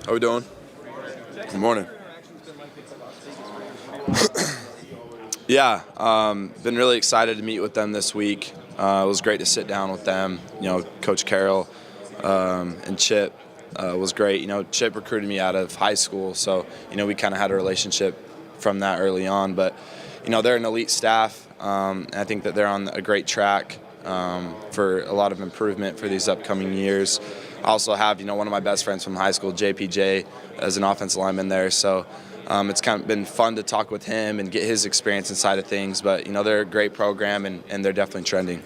How we doing? Good morning. Yeah, been really excited to meet with them this week. It was great to sit down with them. Coach Carroll and Chip was great. Chip recruited me out of high school, so we kind of had a relationship from that early on. But they're an elite staff, and I think that they're on a great track for a lot of improvement for these upcoming years. I also have one of my best friends from high school, JPJ, as an offensive lineman there. So it's kind of been fun to talk with him and get his experience inside of things. But they're a great program, and they're definitely trending.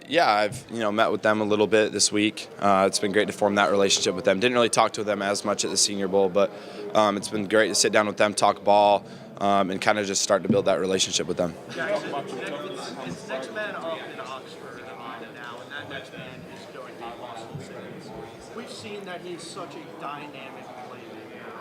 Yeah, I've met with them a little bit this week. It's been great to form that relationship with them. Didn't really talk to them as much at the Senior Bowl, but it's been great to sit down with them, talk ball, and kind of just start to build that relationship with them. It's next man up in Oxford now, and that next man is going to be Boston Simmons. We've seen that he's such a dynamic playmaker.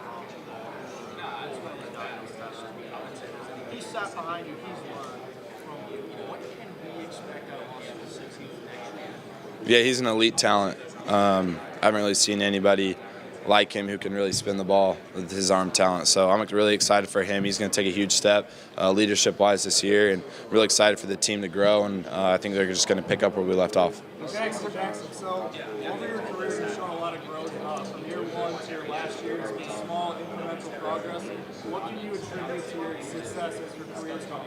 He sat behind you, he's learned from you. What can we expect out of Boston Simmons next year? Yeah, he's an elite talent. I haven't really seen anybody like him who can really spin the ball with his arm talent. So I'm really excited for him. He's going to take a huge step leadership-wise this year, and really excited for the team to grow, and I think they're just going to pick up where we left off. Jaxson, so over your career, you've shown a lot of growth from year one to your last year. It's been small, incremental progress. What can you attribute to your success as your career's gone?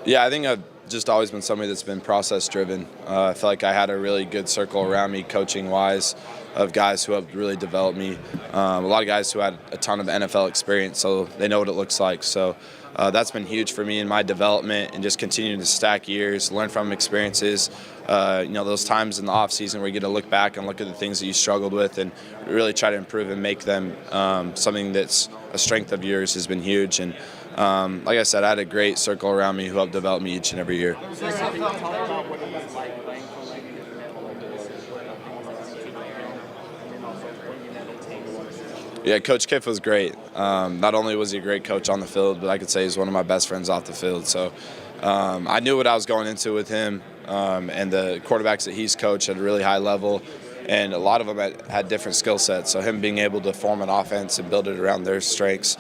Yeah, I think I've just always been somebody that's been process-driven. I feel like I had a really good circle around me, coaching-wise, of guys who have really developed me. A lot of guys who had a ton of NFL experience, so they know what it looks like. So that's been huge for me in my development, and just continuing to stack years, learn from experiences. Those times in the off season where you get to look back and look at the things that you struggled with and really try to improve and make them something that's a strength of yours has been huge. And like I said, I had a great circle around me who helped develop me each and every year. Yeah, Coach Kiff was great. Not only was he a great coach on the field, but I could say he's one of my best friends off the field. So I knew what I was going into with him, and the quarterbacks that he's coached at a really high level, and a lot of them had different skill sets. So him being able to form an offense and build it around their strengths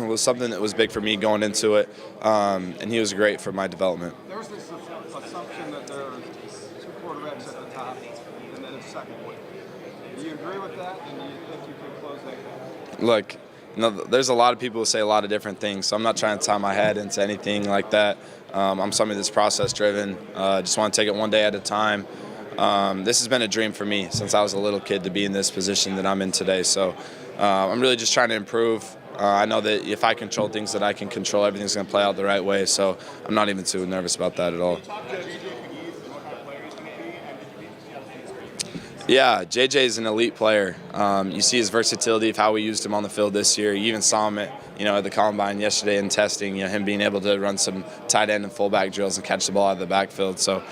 was something that was big for me going into it, and he was great for my development. There's this assumption that there are two quarterbacks at the top and then a second one. Do you agree with that, and do you think you can close that gap? Look, there's a lot of people who say a lot of different things, so I'm not trying to tie my head into anything like that. I'm somebody that's process-driven. Just want to take it one day at a time. This has been a dream for me since I was a little kid to be in this position that I'm in today. So I'm really just trying to improve. I know that if I control things that I can control, everything's going to play out the right way. So I'm not even too nervous about that at all. Yeah, JJ is an elite player. You see his versatility of how we used him on the field this year. You even saw him at the combine yesterday in testing. Him being able to run some tight end and fullback drills and catch the ball out of the backfield. So,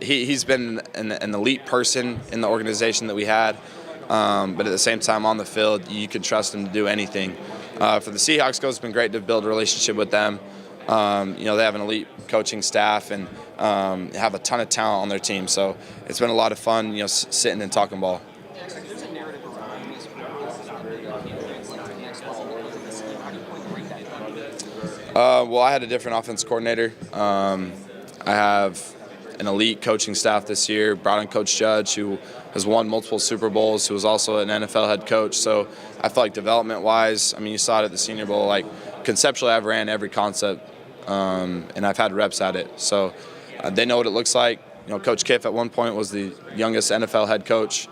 he's been an elite person in the organization that we had. But at the same time, on the field, you can trust him to do anything. For the Seahawks, it's been great to build a relationship with them. They have an elite coaching staff and have a ton of talent on their team. So it's been a lot of fun, sitting and talking ball. There's a narrative around these Well, I had a different offense coordinator. I have an elite coaching staff this year. Brought in Coach Judge, who has won multiple Super Bowls, who was also an NFL head coach. So I feel like development-wise, you saw it at the Senior Bowl, conceptually I've ran every concept, and I've had reps at it. So they know what it looks like. Coach Kiff at one point was the youngest NFL head coach.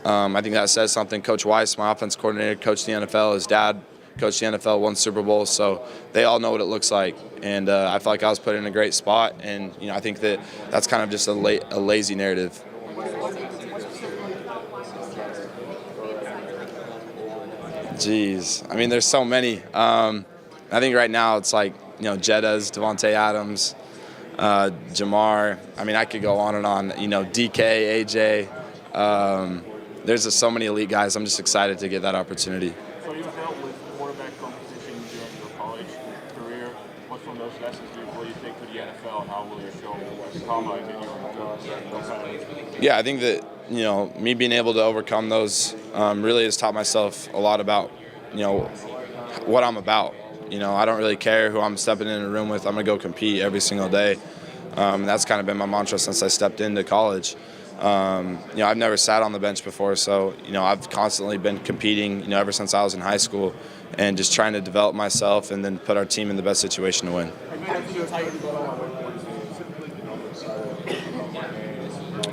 I think that says something. Coach Weiss, my offense coordinator, coached the NFL. His dad coached the NFL, won Super Bowl. So they all know what it looks like. And I feel like I was put in a great spot. And, I think that's kind of just a lazy narrative. Jeez. There's so many. I think right now it's Jeddah's, Devontae Adams, Jamar. I could go on and on. DK, AJ. There's just so many elite guys. I'm just excited to get that opportunity. So you dealt with quarterback competition during your college career. What from those successes will you take to the NFL, and how will you show the combine that you're Yeah, I think that, me being able to overcome those really has taught myself a lot about, what I'm about. I don't really care who I'm stepping in a room with. I'm going to go compete every single day. That's kind of been my mantra since I stepped into college. I've never sat on the bench before, so, I've constantly been competing, ever since I was in high school, and just trying to develop myself and then put our team in the best situation to win.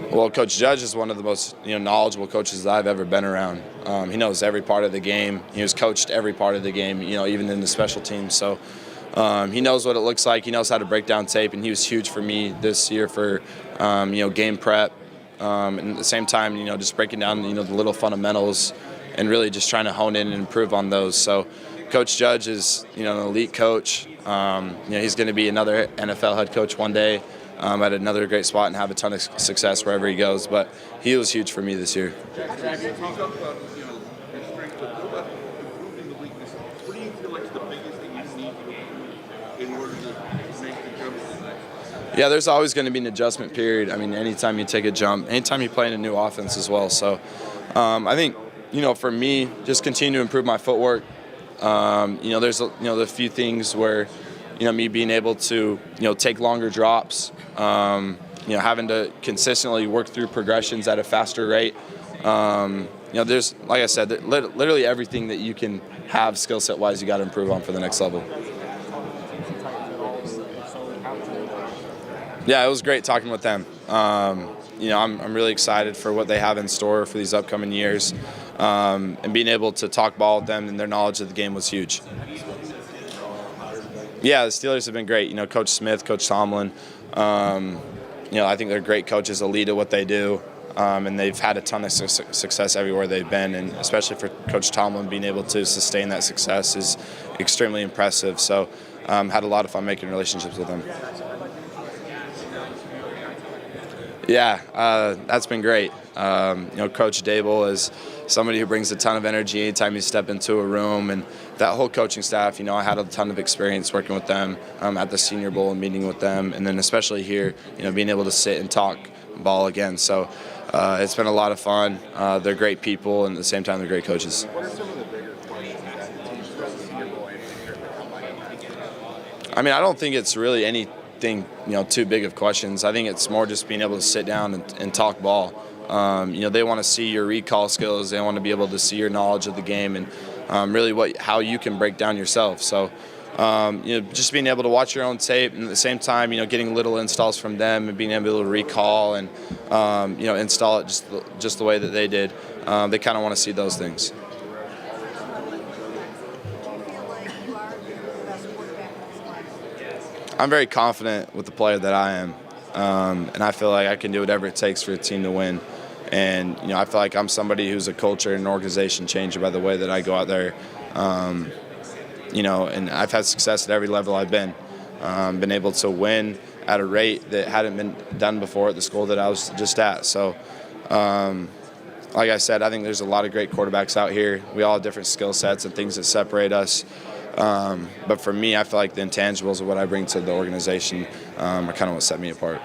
Well, Coach Judge is one of the most knowledgeable coaches that I've ever been around. He knows every part of the game. He was coached every part of the game, even in the special teams. So he knows what it looks like. He knows how to break down tape, and he was huge for me this year for game prep. And at the same time, just breaking down the little fundamentals and really just trying to hone in and improve on those. So Coach Judge is an elite coach. He's going to be another NFL head coach one day. At another great spot and have a ton of success wherever he goes. But he was huge for me this year. Jack, you talk about your strengths, but what about improving the weaknesses? What do you feel like is the biggest thing you need to improve in order to make the jump to the next level? Yeah, there's always going to be an adjustment period. I mean, anytime you take a jump, anytime you play in a new offense as well. So I think, for me, just continue to improve my footwork. There's a few things where, me being able to, take longer drops, having to consistently work through progressions at a faster rate. There's, like I said, literally everything that you can have skill set wise, you got to improve on for the next level. Yeah, it was great talking with them. I'm really excited for what they have in store for these upcoming years, and being able to talk ball with them and their knowledge of the game was huge. Yeah, the Steelers have been great. Coach Smith, Coach Tomlin, I think they're great coaches, elite at what they do, and they've had a ton of success everywhere they've been, and especially for Coach Tomlin, being able to sustain that success is extremely impressive. So had a lot of fun making relationships with them. Yeah, that's been great. Coach Dable is somebody who brings a ton of energy anytime you step into a room, and that whole coaching staff, I had a ton of experience working with them at the Senior Bowl and meeting with them, and then especially here, being able to sit and talk ball again. So it's been a lot of fun. They're great people, and at the same time, they're great coaches. What are some of the bigger questions that the teams throughout the Senior Bowl I mean, I don't think it's really anything, too big of questions. I think it's more just being able to sit down and talk ball. They want to see your recall skills. They want to be able to see your knowledge of the game and really how you can break down yourself. So, just being able to watch your own tape and at the same time, getting little installs from them and being able to recall and, install it just the way that they did. They kind of want to see those things. I'm very confident with the player that I am, and I feel like I can do whatever it takes for a team to win. And I feel like I'm somebody who's a culture and organization changer by the way that I go out there. And I've had success at every level I've been able to win at a rate that hadn't been done before at the school that I was just at. So, like I said, I think there's a lot of great quarterbacks out here. We all have different skill sets and things that separate us. But for me, I feel like the intangibles of what I bring to the organization are kind of what set me apart.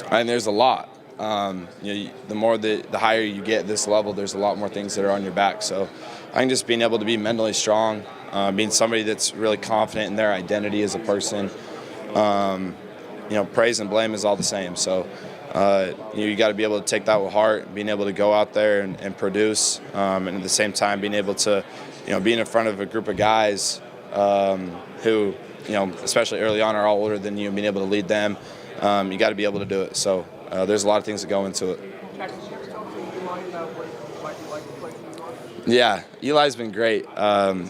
And there's a lot. The higher you get at this level, there's a lot more things that are on your back. So I think just being able to be mentally strong, being somebody that's really confident in their identity as a person, praise and blame is all the same. So you got to be able to take that with heart, being able to go out there and produce, and at the same time being able to, being in front of a group of guys who, especially early on, are all older than you, and being able to lead them. You got to be able to do it. So there's a lot of things that go into it. Yeah, Eli's been great.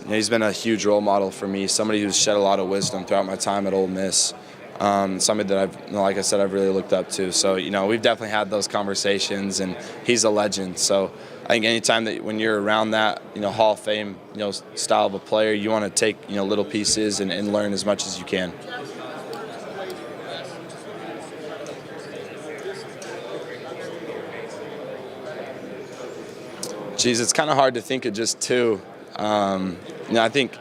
He's been a huge role model for me, somebody who's shed a lot of wisdom throughout my time at Ole Miss. Somebody that I've really looked up to. So, we've definitely had those conversations, and he's a legend. So I think anytime that when you're around that, Hall of Fame, style of a player, you want to take, little pieces and learn as much as you can. Geez, it's kind of hard to think of just two. I think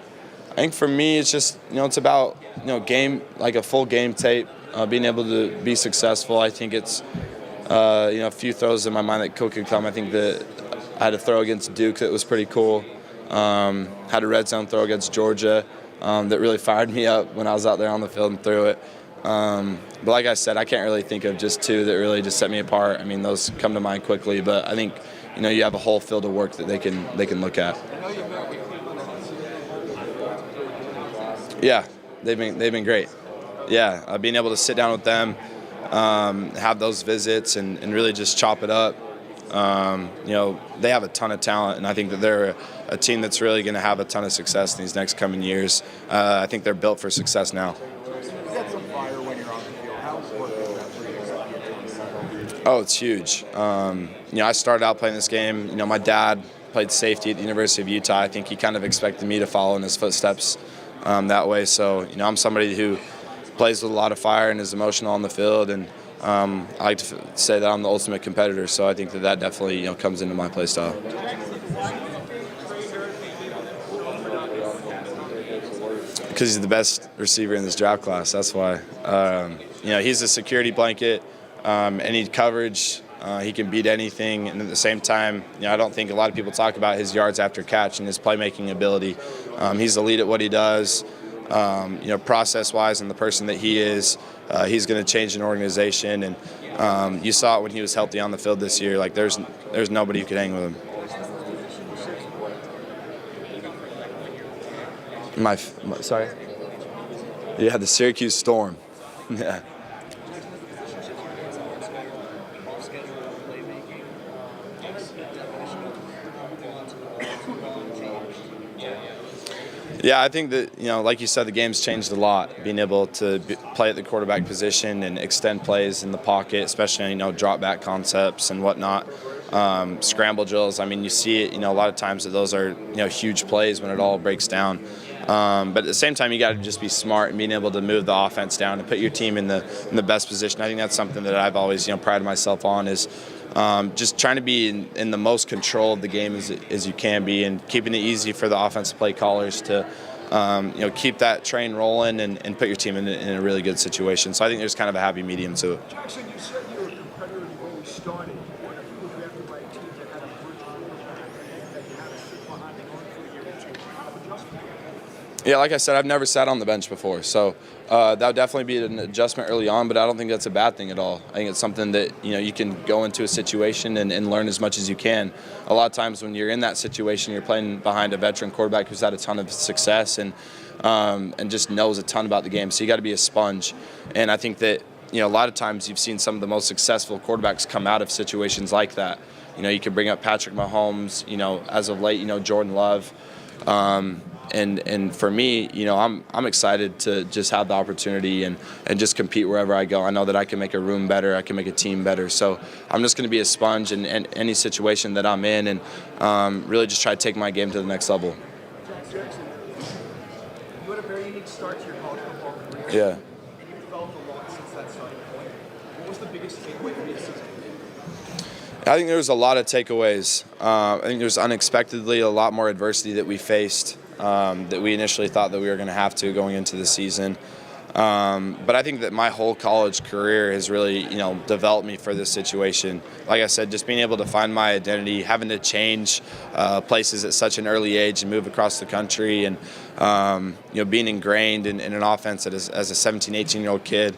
for me, it's just, it's about, game, like a full game tape, being able to be successful. I think it's, a few throws in my mind that could come. I think that I had a throw against Duke that was pretty cool. Had a red zone throw against Georgia that really fired me up when I was out there on the field and threw it. But like I said, I can't really think of just two that really just set me apart. I mean, those come to mind quickly, but I think, you have a whole field of work that they can look at. Yeah, they've been great. Yeah, being able to sit down with them, have those visits, and really just chop it up. They have a ton of talent, and I think that they're a team that's really going to have a ton of success in these next coming years. I think they're built for success now. Oh, it's huge. I started out playing this game. My dad played safety at the University of Utah. I think he kind of expected me to follow in his footsteps that way. So, I'm somebody who plays with a lot of fire and is emotional on the field, and I like to say that I'm the ultimate competitor. So I think that definitely comes into my play style. Because he's the best receiver in this draft class. That's why. He's a security blanket. Any coverage, he can beat anything, and at the same time, I don't think a lot of people talk about his yards after catch and his playmaking ability. He's elite at what he does. Process-wise, and the person that he is, he's going to change an organization. And you saw it when he was healthy on the field this year. Like there's nobody who could hang with him. Sorry. Yeah, the Syracuse Storm. Yeah. Yeah, I think that, like you said, the game's changed a lot. Being able to play at the quarterback position and extend plays in the pocket, especially, drop back concepts and whatnot. Scramble drills, I mean, you see it, a lot of times that those are, huge plays when it all breaks down. But at the same time, you got to just be smart and being able to move the offense down and put your team in the best position. I think that's something that I've always, prided myself on is just trying to be in the most control of the game as you can be, and keeping it easy for the offensive play callers to keep that train rolling and put your team in a really good situation. So I think there's kind of a happy medium to it. Jaxson, you said you were a competitor when you started. What if you were drafted by a team that had a virtual quarterback that you had to sit behind and run for a year and change? How to adjust for that? Yeah, like I said, I've never sat on the bench before, so that would definitely be an adjustment early on, but I don't think that's a bad thing at all. I think it's something that, you can go into a situation and learn as much as you can. A lot of times when you're in that situation, you're playing behind a veteran quarterback who's had a ton of success and just knows a ton about the game, so you got to be a sponge. And I think that, a lot of times you've seen some of the most successful quarterbacks come out of situations like that. You can bring up Patrick Mahomes, as of late, Jordan Love. And for me, I'm excited to just have the opportunity and just compete wherever I go. I know that I can make a room better, I can make a team better. So I'm just going to be a sponge in any situation that I'm in, and really just try to take my game to the next level. Jaxson, you had a very unique start to your college football career. Yeah. And you've developed a lot since that starting point. What was the biggest takeaway from your season? I think there was a lot of takeaways. I think there's unexpectedly a lot more adversity that we faced that we initially thought that we were going to have to going into the season. But I think that my whole college career has really, developed me for this situation. Like I said, just being able to find my identity, having to change places at such an early age and move across the country, and being ingrained in an offense as a 17, 18-year-old kid.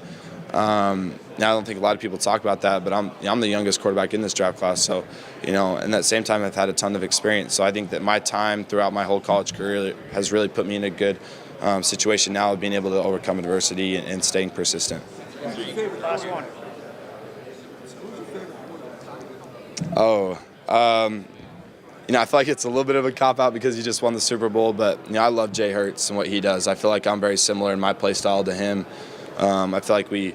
Now I don't think a lot of people talk about that, but I'm the youngest quarterback in this draft class. So, and at the same time, I've had a ton of experience. So I think that my time throughout my whole college career has really put me in a good situation now of being able to overcome adversity and staying persistent. Last one. I feel like it's a little bit of a cop-out because he just won the Super Bowl, but I love Jay Hurts and what he does. I feel like I'm very similar in my play style to him. I feel like we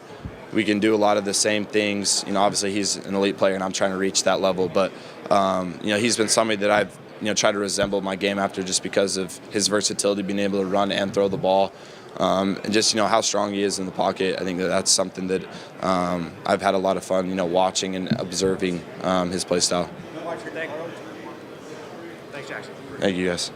can do a lot of the same things. Obviously he's an elite player and I'm trying to reach that level, but he's been somebody that I've tried to resemble my game after, just because of his versatility, being able to run and throw the ball, and just how strong he is in the pocket. I think that's something that I've had a lot of fun watching and observing his play style. Thanks, Jaxson. Thank you, guys.